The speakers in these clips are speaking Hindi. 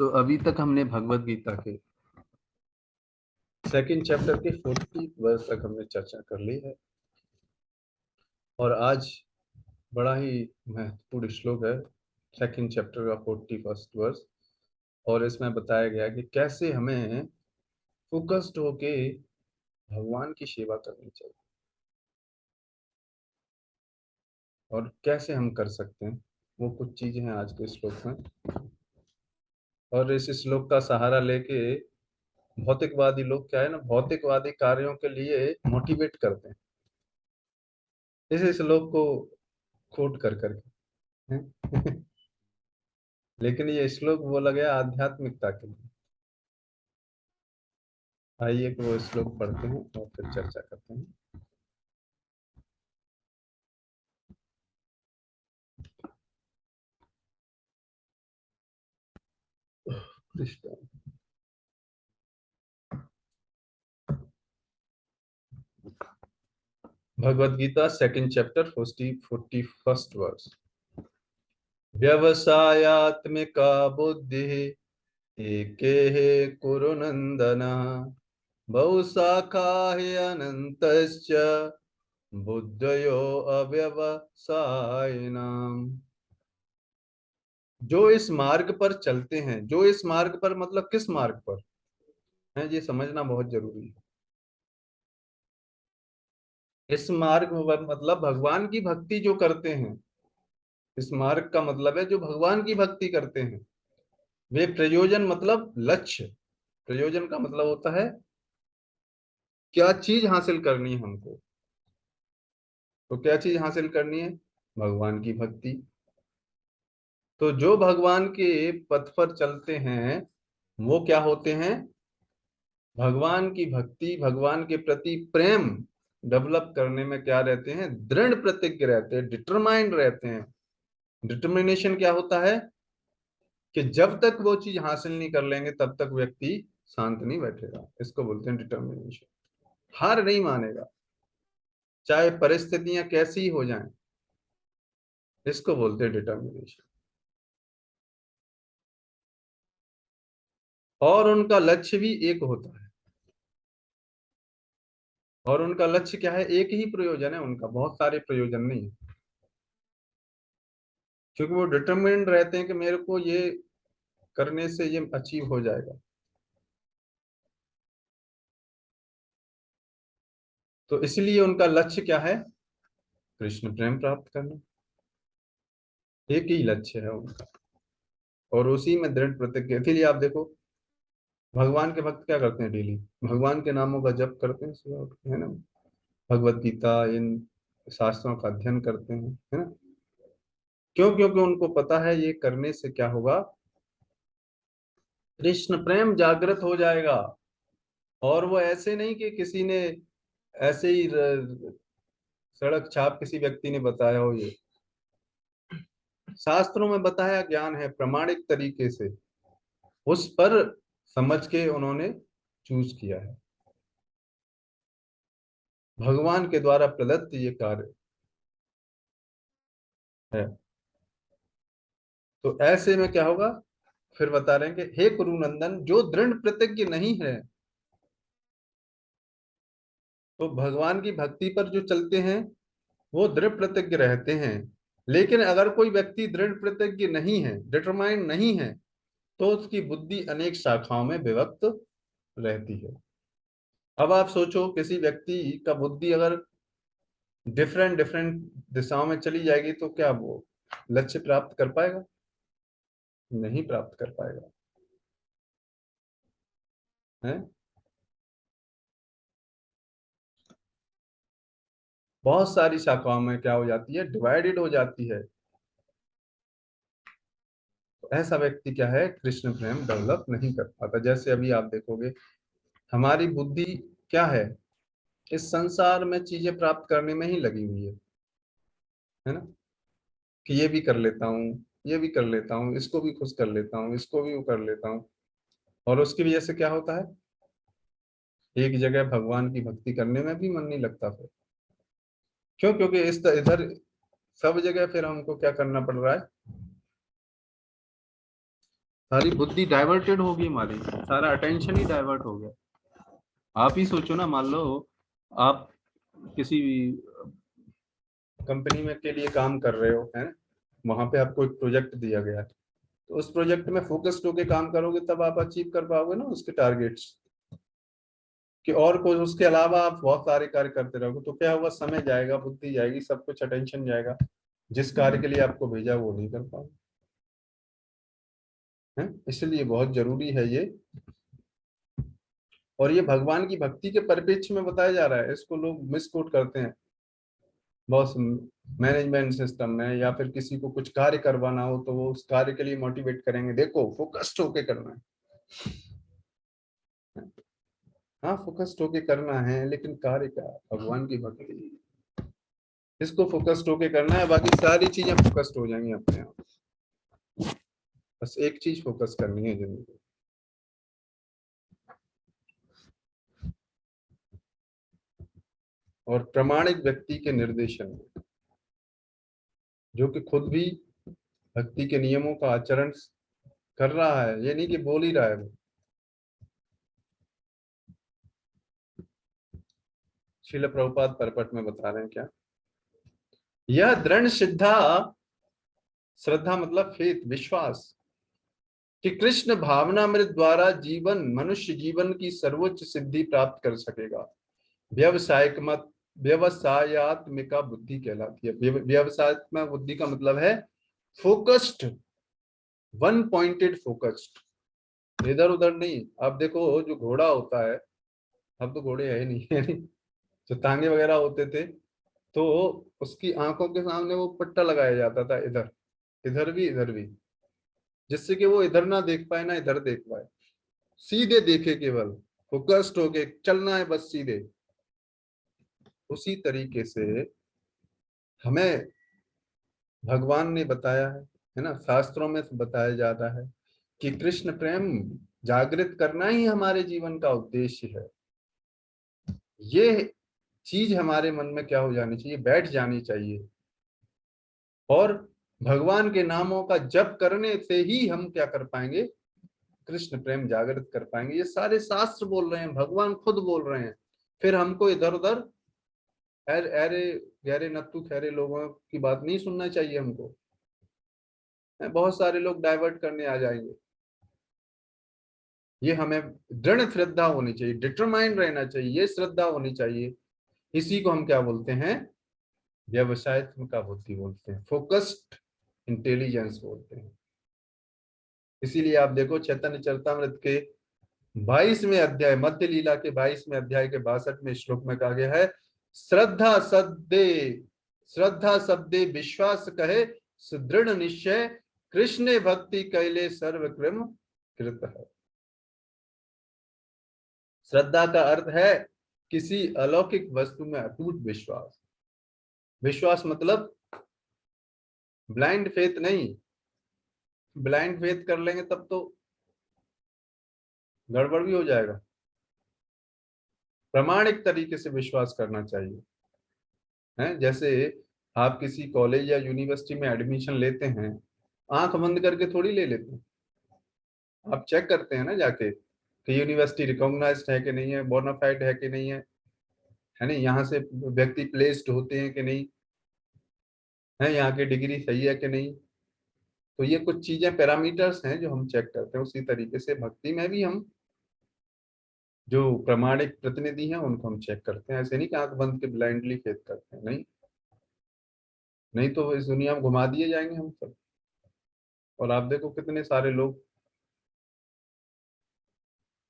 तो अभी तक हमने भगवत गीता के सेकंड चैप्टर के 40 वर्ष तक हमने चर्चा कर ली है। और आज बड़ा ही महत्वपूर्ण श्लोक है, सेकंड चैप्टर का 41st वर्स। और इसमें बताया गया कि कैसे हमें फोकस्ड होके भगवान की सेवा करनी चाहिए और कैसे हम कर सकते हैं, वो कुछ चीजें हैं आज के श्लोक में। और इस श्लोक का सहारा लेके भौतिकवादी लोग क्या है ना, भौतिकवादी कार्यों के लिए मोटिवेट करते हैं इस श्लोक को कोट कर करके हैं? लेकिन ये श्लोक बोला गया आध्यात्मिकता के लिए। आइए कि वो श्लोक पढ़ते हैं और फिर चर्चा करते हैं। Krishna. Bhagavad Gita second chapter 41st verse. व्यवसायात्मिका बुद्धि एके कुरु नंदन बहुशाखा हि अनन्तश्च बुद्धयो अव्यवसायिनाम्। जो इस मार्ग पर चलते हैं, जो इस मार्ग पर मतलब किस मार्ग पर है, ये समझना बहुत जरूरी है। इस मार्ग पर मतलब भगवान की भक्ति जो करते हैं, इस मार्ग का मतलब है जो भगवान की भक्ति करते हैं वे प्रयोजन मतलब लक्ष्य, प्रयोजन का मतलब होता है क्या चीज हासिल करनी है हमको। तो क्या चीज हासिल करनी है? भगवान की भक्ति। तो जो भगवान के पथ पर चलते हैं वो क्या होते हैं? भगवान की भक्ति, भगवान के प्रति प्रेम डेवलप करने में क्या रहते हैं? दृढ़ प्रतिज्ञ रहते हैं, डिटरमाइंड रहते हैं। डिटर्मिनेशन क्या होता है कि जब तक वो चीज हासिल नहीं कर लेंगे तब तक व्यक्ति शांत नहीं बैठेगा। इसको बोलते हैं डिटर्मिनेशन। हार नहीं मानेगा चाहे परिस्थितियां कैसी हो जाएं, इसको बोलते हैं डिटर्मिनेशन। और उनका लक्ष्य भी एक होता है। और उनका लक्ष्य क्या है? एक ही प्रयोजन है उनका, बहुत सारे प्रयोजन नहीं है। क्योंकि वो डिटरमिन्ड रहते हैं कि मेरे को ये करने से ये अचीव हो जाएगा। तो इसलिए उनका लक्ष्य क्या है? कृष्ण प्रेम प्राप्त करना। एक ही लक्ष्य है उनका और उसी में दृढ़ प्रतिज्ञ। इसीलिए आप देखो भगवान के भक्त क्या करते हैं? डेली भगवान के नामों का जप करते हैं, सुबह उठ के, है ना। भगवत गीता इन शास्त्रों का अध्ययन करते हैं, है ना। क्यों? क्योंकि उनको पता है ये करने से क्या होगा? कृष्ण प्रेम जागृत हो जाएगा। और वो ऐसे नहीं कि किसी ने ऐसे ही सड़क छाप किसी व्यक्ति ने बताया हो। ये शास्त्रों में बताया ज्ञान है, प्रमाणिक तरीके से उस पर समझ के उन्होंने चूज किया है। भगवान के द्वारा प्रदत्त ये कार्य है। तो ऐसे में क्या होगा? फिर बता रहे हैं कि हे कुरु नंदन, जो दृढ़ प्रतिज्ञ नहीं है, तो भगवान की भक्ति पर जो चलते हैं वो दृढ़ प्रतिज्ञ रहते हैं। लेकिन अगर कोई व्यक्ति दृढ़ प्रतिज्ञ नहीं है, डिटरमाइंड नहीं है, तो उसकी बुद्धि अनेक शाखाओं में विभक्त रहती है। अब आप सोचो किसी व्यक्ति का बुद्धि अगर डिफरेंट डिफरेंट दिशाओं में चली जाएगी तो क्या वो लक्ष्य प्राप्त कर पाएगा? नहीं प्राप्त कर पाएगा, है। बहुत सारी शाखाओं में क्या हो जाती है? डिवाइडेड हो जाती है। तो ऐसा व्यक्ति क्या है? कृष्ण प्रेम डेवलप नहीं कर पाता। जैसे अभी आप देखोगे हमारी बुद्धि क्या है? इस संसार में चीजें प्राप्त करने में ही लगी हुई है ना। कि ये भी कर लेता हूँ, ये भी कर लेता हूँ, इसको भी खुश कर लेता हूँ, इसको भी वो कर लेता हूँ। और उसकी वजह से क्या होता है? एक जगह भगवान की भक्ति करने में भी मन नहीं लगता फिर। क्यों? क्योंकि इस इधर सब जगह फिर हमको क्या करना पड़ रहा है? सारी बुद्धि डाइवर्टेड होगी हमारी, सारा अटेंशन ही डाइवर्ट हो गया। आप ही सोचो ना, मान लो आप किसी कंपनी में के लिए काम कर रहे हो, है, वहां पे आपको एक प्रोजेक्ट दिया गया है, तो उस प्रोजेक्ट में फोकस्ड होकर काम करोगे तब आप अचीव कर पाओगे ना उसके टारगेट्स। कि और कुछ उसके अलावा आप बहुत सारे कार्य करते रहोगे तो क्या होगा, समय जाएगा, बुद्धि जाएगी, सब कुछ अटेंशन जाएगा, जिस कार्य के लिए आपको भेजा वो नहीं कर पाओगे। है, इसलिए बहुत जरूरी है ये। और ये भगवान की भक्ति के परिप्रेक्ष्य में बताया जा रहा है, इसको लोग मिसकोट करते हैं बहुत। मैनेजमेंट सिस्टम में या फिर किसी को कुछ कार्य करवाना हो तो वो उस कार्य के लिए मोटिवेट करेंगे, देखो फोकस्ड होके करना है। हाँ, फोकस्ड होके करना है, लेकिन कार्य क्या, भगवान की भक्ति, इसको फोकस्ड होके करना है, बाकी सारी चीजें फोकस्ड हो जाएंगी अपने आप। बस एक चीज फोकस करनी है जिंदगी। और प्रामाणिक व्यक्ति के निर्देशन में, जो कि खुद भी भक्ति के नियमों का आचरण कर रहा है, ये नहीं कि बोल ही रहा है वो। श्रील प्रभुपाद परपट में बता रहे हैं क्या, यह दृढ़ श्रद्धा, श्रद्धा मतलब फेथ, विश्वास, कि कृष्ण भावनामृत द्वारा जीवन, मनुष्य जीवन की सर्वोच्च सिद्धि प्राप्त कर सकेगा, व्यवसायिक मत, व्यवसायत्मिका बुद्धि कहलाती है। व्यवसायत्मक बुद्धि का मतलब है फोकस्ड, वन पॉइंटेड फोकस्ड, इधर उधर नहीं। आप देखो जो घोड़ा होता है, अब तो घोड़े है ही नहीं है नहीं, जो तांगे वगैरह होते थे, तो उसकी आंखों के सामने वो पट्टा लगाया जाता था, इधर, इधर भी, इधर भी, जिससे कि वो इधर ना देख पाए ना इधर देख पाए, सीधे देखे, केवल फोकस्ड होके चलना है, बस सीधे। उसी तरीके से हमें भगवान ने बताया है ना, शास्त्रों में बताया जाता है कि कृष्ण प्रेम जागृत करना ही हमारे जीवन का उद्देश्य है। ये चीज हमारे मन में क्या हो जानी चाहिए, बैठ जानी चाहिए। और भगवान के नामों का जप करने से ही हम क्या कर पाएंगे, कृष्ण प्रेम जागृत कर पाएंगे। ये सारे शास्त्र बोल रहे हैं, भगवान खुद बोल रहे हैं। फिर हमको इधर उधर अरे गहरे नत्थु खैरे लोगों की बात नहीं सुनना चाहिए हमको। बहुत सारे लोग डाइवर्ट करने आ जाएंगे। ये हमें दृढ़ श्रद्धा होनी चाहिए, डिटरमाइंड रहना चाहिए, ये श्रद्धा होनी चाहिए। इसी को हम क्या बोलते हैं, व्यवसायत्मक बुद्धि बोलते हैं, फोकस्ड इंटेलिजेंस बोलते हैं। इसीलिए आप देखो चैतन्य चरितमृत के 22वें अध्याय, मध्य लीला के 22वें अध्याय के 62वें श्लोक में कहा गया है, श्रद्धा सद्दे, श्रद्धा शब्दे विश्वास कहे, सुदृढ़ निश्चय, कृष्ण भक्ति कैले सर्व कृम कृत है। श्रद्धा का अर्थ है किसी अलौकिक वस्तु में अटूट विश्वास। विश्वास मतलब ब्लाइंड फेथ नहीं, ब्लाइंड फेथ कर लेंगे तब तो गड़बड़ भी हो जाएगा। प्रामाणिक तरीके से विश्वास करना चाहिए। है, जैसे आप किसी कॉलेज या यूनिवर्सिटी में एडमिशन लेते हैं, आंख बंद करके थोड़ी ले लेते हैं, आप चेक करते हैं ना जाके कि यूनिवर्सिटी रिकॉग्नाइज्ड है कि नहीं है, बोनाफाइड है कि नहीं है नहीं, यहाँ से व्यक्ति प्लेस्ड होते हैं कि नहीं है, यहाँ की डिग्री सही है कि नहीं। तो ये कुछ चीजें, पैरामीटर्स हैं जो हम चेक करते हैं। उसी तरीके से भक्ति में भी हम जो प्रामाणिक प्रतिनिधि हैं उनको हम चेक करते हैं। ऐसे नहीं कि आंख बंद के ब्लाइंडली फेथ करते हैं, नहीं, नहीं तो इस दुनिया में घुमा दिए जाएंगे हम सब। और आप देखो कितने सारे लोग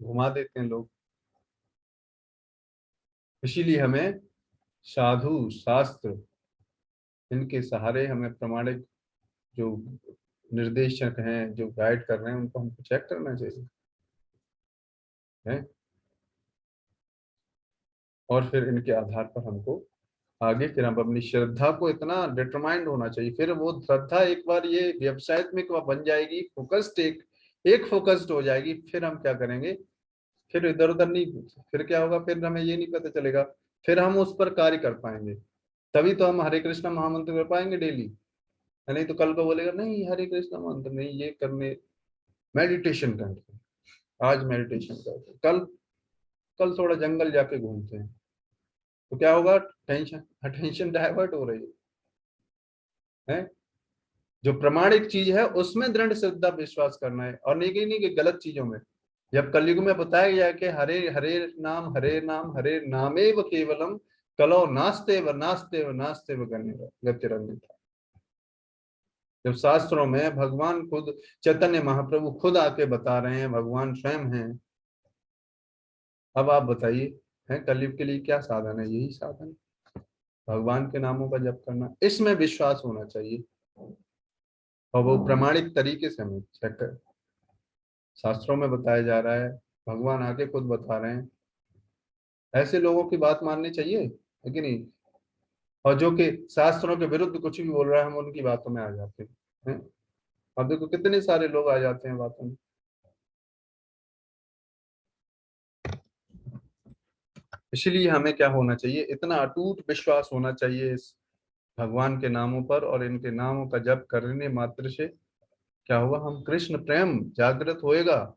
घुमा देते हैं लोग। इसीलिए हमें साधु शास्त्र, इनके सहारे हमें प्रामाणिक जो निर्देशक हैं, जो गाइड कर रहे हैं, उनको हमको चेक करना चाहिए है। और फिर इनके आधार पर हमको आगे, फिर हम अपनी श्रद्धा को इतना डिटरमाइंड होना चाहिए, फिर वो श्रद्धा एक बार ये व्यवसाय में बन जाएगी, फोकस्ड, एक फोकस्ड हो जाएगी, फिर हम क्या करेंगे, फिर इधर उधर नहीं, फिर क्या होगा, फिर हमें ये नहीं पता चलेगा, फिर हम उस पर कार्य कर पाएंगे। तभी तो हम हरे कृष्ण महामंत्र कर पाएंगे डेली। नहीं तो कल को बोलेगा नहीं हरे कृष्ण मंत्र नहीं, ये करने मेडिटेशन करते हैं, आज मेडिटेशन करते हैं, कल कल थोड़ा जंगल जाके घूमते हैं, तो क्या होगा? टेंशन अटेंशन डाइवर्ट हो रही है। जो प्रमाणिक चीज है उसमें दृढ़ श्रद्धा विश्वास करना है, और नहीं कि गलत चीजों में। जब कलयुग में बताया गया कि हरे हरे नाम हरे नाम हरे नामेव केवलम कलो नास्ते व गतिरन्यथा। जब शास्त्रों में भगवान खुद चैतन्य महाप्रभु खुद आके बता रहे हैं, भगवान स्वयं हैं, अब आप बताइए, है कलयुग के लिए क्या साधन है? यही साधन, भगवान के नामों का जप करना, इसमें विश्वास होना चाहिए, और वो प्रमाणिक तरीके से हमें चेक कर, शास्त्रों में बताया जा रहा है, भगवान आके खुद बता रहे हैं, ऐसे लोगों की बात माननी चाहिए, है कि नहीं? और जो कि शास्त्रों के विरुद्ध कुछ भी बोल रहा है, हम उनकी बातों में आ जाते हैं। अब देखो कितने सारे लोग आ जाते हैं बातों में। इसलिए हमें क्या होना चाहिए? इतना अटूट विश्वास होना चाहिए इस भगवान के नामों पर, और इनके नामों का जप करने मात्र से क्या होगा? हम कृष्ण प्रेम जागृत होएगा।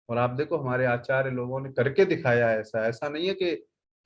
और आप देखो हमारे आचार्य लोगों ने करके दिखाया है, ऐसा ऐसा नहीं है कि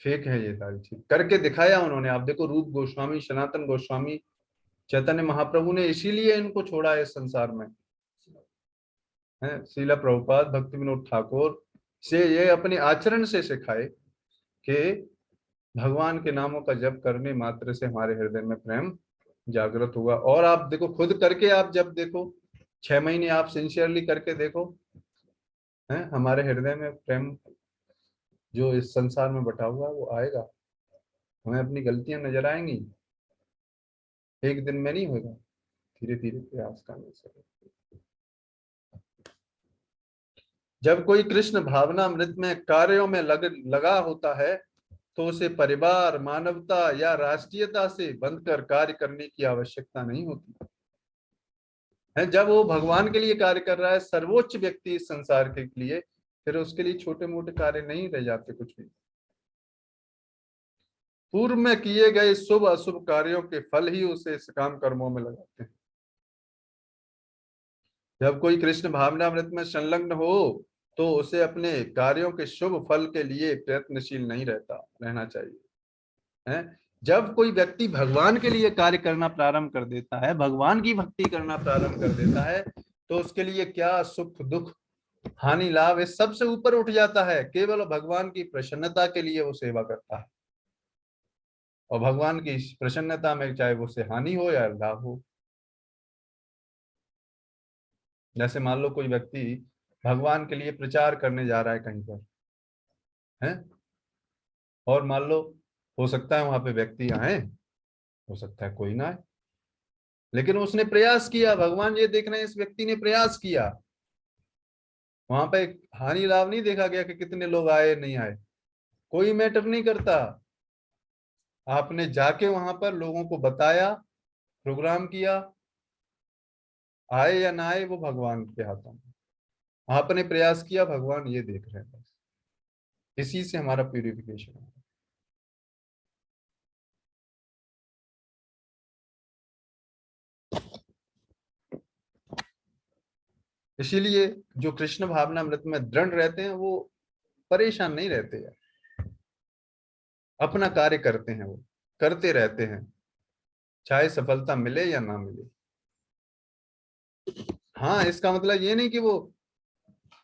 फेक है, ये सारी चीज करके दिखाया उन्होंने। आप देखो रूप गोस्वामी, सनातन गोस्वामी, चैतन्य महाप्रभु ने इसीलिए इनको छोड़ा है इस संसार में, है श्रीला प्रभुपाद, भक्ति विनोद ठाकुर से ये अपने आचरण से सिखाए कि भगवान के नामों का जप करने मात्र से हमारे हृदय में प्रेम जागृत होगा। और आप देखो खुद करके, आप जब देखो 6 महीने आप सिंसियरली करके देखो, है हमारे हृदय में प्रेम जो इस संसार में बटा हुआ है वो आएगा, हमें अपनी गलतियां नजर आएंगी। एक दिन में नहीं होगा, धीरे धीरे प्रयास करने से। जब कोई कृष्ण भावना अमृत में कार्यों में लगा होता है, तो उसे परिवार, मानवता या राष्ट्रीयता से बंधकर कार्य करने की आवश्यकता नहीं होती है। जब वो भगवान के लिए कार्य कर रहा है, सर्वोच्च व्यक्ति इस संसार के लिए, फिर उसके लिए छोटे मोटे कार्य नहीं रह जाते कुछ भी। पूर्व में किए गए शुभ अशुभ कार्यों के फल ही उसे इस काम कर्मों में लगाते हैं। जब कोई कृष्ण भावनामृत में संलग्न हो, तो उसे अपने कार्यों के शुभ फल के लिए प्रयत्नशील नहीं रहना चाहिए, है। जब कोई व्यक्ति भगवान के लिए कार्य करना प्रारंभ कर देता है, भगवान की भक्ति करना प्रारंभ कर देता है, तो उसके लिए क्या सुख दुख हानि लाभ इस सबसे ऊपर उठ जाता है। केवल भगवान की प्रसन्नता के लिए वो सेवा करता है, और भगवान की प्रसन्नता में चाहे वो से हानि हो या लाभ हो। जैसे मान लो कोई व्यक्ति भगवान के लिए प्रचार करने जा रहा है कहीं पर, है, और मान लो हो सकता है वहां पे व्यक्ति आए, हो सकता है कोई ना आए, लेकिन उसने प्रयास किया, भगवान ये देख रहे हैं इस व्यक्ति ने प्रयास किया। वहां पे हानि लाभ नहीं देखा गया कि कितने लोग आए नहीं आए, कोई मैटर नहीं करता। आपने जाके वहां पर लोगों को बताया, प्रोग्राम किया, आए या ना आए वो भगवान के हाथों में। आपने प्रयास किया, भगवान ये देख रहे हैं बस। इसी से हमारा प्यूरिफिकेशन है। इसीलिए जो कृष्ण भावना अमृत में दृढ़ रहते हैं, वो परेशान नहीं रहते हैं, अपना कार्य करते हैं, वो करते रहते हैं, चाहे सफलता मिले या ना मिले। हाँ, इसका मतलब ये नहीं कि वो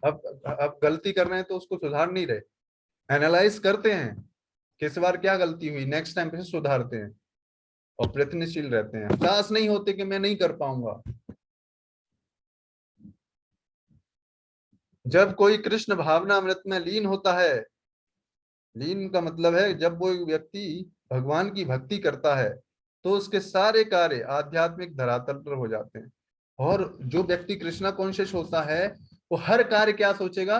अब गलती कर रहे हैं तो उसको सुधार नहीं रहे, एनालाइज करते हैं कि इस बार क्या गलती हुई, नेक्स्ट टाइम फिर सुधारते हैं, और प्रयत्नशील रहते हैं, हताश नहीं होते कि मैं नहीं कर पाऊंगा। जब कोई कृष्ण भावना अमृत में लीन होता है, लीन का मतलब है जब वो व्यक्ति भगवान की भक्ति करता है, तो उसके सारे कार्य आध्यात्मिक धरातल पर हो जाते हैं। और जो व्यक्ति कृष्णा कॉन्शियस होता है, वो हर कार्य क्या सोचेगा?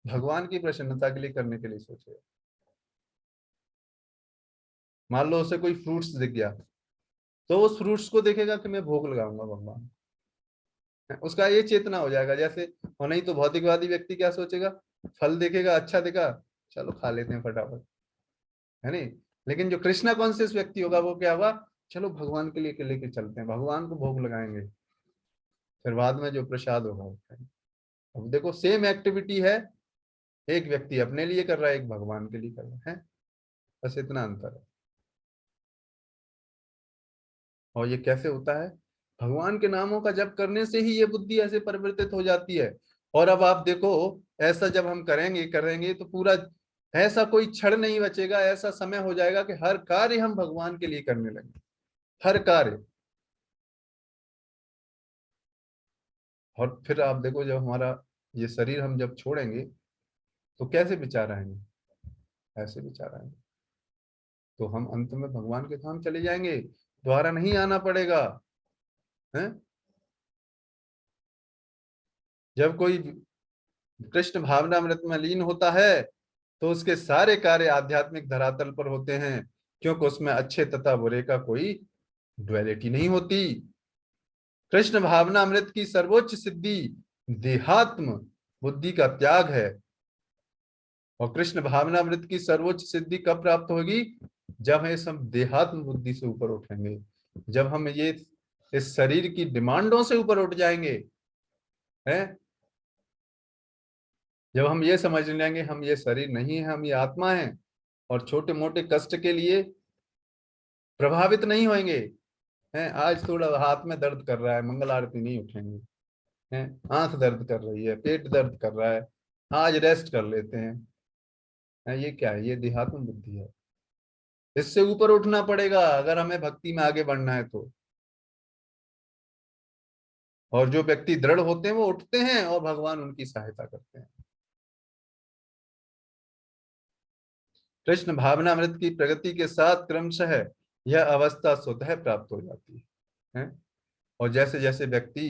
भगवान की प्रसन्नता के लिए करने के लिए सोचेगा। मान लो उसे कोई फ्रूट्स दिख गया, तो उस फ्रूट्स को देखेगा कि मैं भोग लगाऊंगा भगवान, उसका ये चेतना हो जाएगा जैसे। और नहीं तो भौतिकवादी व्यक्ति क्या सोचेगा? फल देखेगा, अच्छा दिखा, चलो खा लेते हैं फटाफट, है नहीं। लेकिन जो कृष्णा कॉन्शियस व्यक्ति होगा, वो क्या होगा? चलो भगवान के लिए लेके चलते हैं, भगवान को भोग लगाएंगे, फिर बाद में जो प्रसाद होगा वो खाएंगे। अब देखो सेम एक्टिविटी है, एक व्यक्ति अपने लिए कर रहा है, एक भगवान के लिए कर रहा है, बस इतना अंतर है। और ये कैसे होता है? भगवान के नामों का जप करने से ही ये बुद्धि ऐसे परिवर्तित हो जाती है। और अब आप देखो, ऐसा जब हम करेंगे करेंगे तो पूरा ऐसा कोई क्षण नहीं बचेगा, ऐसा समय हो जाएगा कि हर कार्य हम भगवान के लिए करने लगे, हर कार्य। और फिर आप देखो, जब हमारा ये शरीर हम जब छोड़ेंगे तो कैसे विचार आएंगे? ऐसे विचार आएंगे, तो हम अंत में भगवान के धाम चले जाएंगे, दोबारा नहीं आना पड़ेगा। है, जब कोई कृष्ण भावनामृत में लीन होता है तो उसके सारे कार्य आध्यात्मिक धरातल पर होते हैं, क्योंकि उसमें अच्छे तथा बुरे का कोई ड्युअलिटी नहीं होती। कृष्ण भावनामृत की सर्वोच्च सिद्धि देहात्म बुद्धि का त्याग है। और कृष्ण भावनामृत की सर्वोच्च सिद्धि कब प्राप्त होगी? जब हम देहात्म बुद्धि से ऊपर उठेंगे, जब हम ये इस शरीर की डिमांडों से ऊपर उठ जाएंगे, हैं, जब हम ये समझ लेंगे हम ये शरीर नहीं है, हम ये आत्मा है, और छोटे मोटे कष्ट के लिए प्रभावित नहीं होंगे। हैं, आज थोड़ा हाथ में दर्द कर रहा है, मंगल आरती नहीं उठेंगे। हैं, आंख दर्द कर रही है, पेट दर्द कर रहा है, आज रेस्ट कर लेते हैं। ये क्या है? ये देहात्म बुद्धि है। इससे ऊपर उठना पड़ेगा अगर हमें भक्ति में आगे बढ़ना है तो। और जो व्यक्ति दृढ़ होते हैं वो उठते हैं और भगवान उनकी सहायता करते हैं। कृष्ण भावनामृत की प्रगति के साथ क्रमशः यह अवस्था स्वतः प्राप्त हो जाती है। और जैसे जैसे व्यक्ति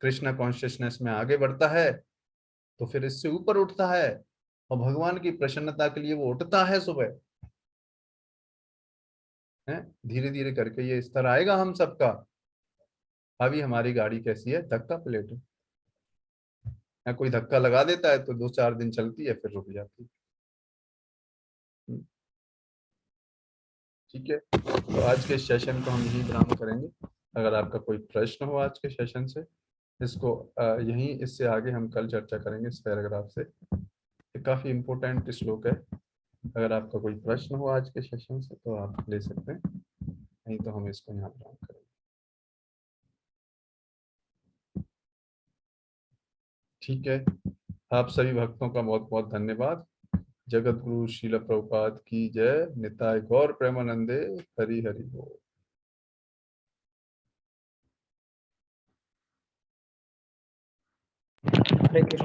कृष्ण कॉन्शियसनेस में आगे बढ़ता है तो फिर इससे ऊपर उठता है, और भगवान की प्रसन्नता के लिए वो उठता है सुबह। है, धीरे धीरे करके ये स्तर आएगा हम सबका। अभी हमारी गाड़ी कैसी है? धक्का प्लेट है, कोई धक्का लगा देता है तो 2-4 दिन चलती है, फिर रुक जाती है। ठीक है, तो आज के सेशन को हम यहीं विराम करेंगे। अगर आपका कोई प्रश्न हो आज के सेशन से, इसको यहीं, इससे आगे हम कल चर्चा करेंगे इस पैराग्राफ से। ये काफी इंपॉर्टेंट श्लोक है। अगर आपका कोई प्रश्न हो आज के सेशन से तो आप ले सकते हैं, नहीं तो हम इसको यहाँ विराम करेंगे। ठीक है, आप सभी भक्तों का बहुत बहुत धन्यवाद। जगत गुरु श्रील प्रभुपाद की जय। निताय गौर प्रेमानंदे। हरि हरि बोल। हरे कृष्ण।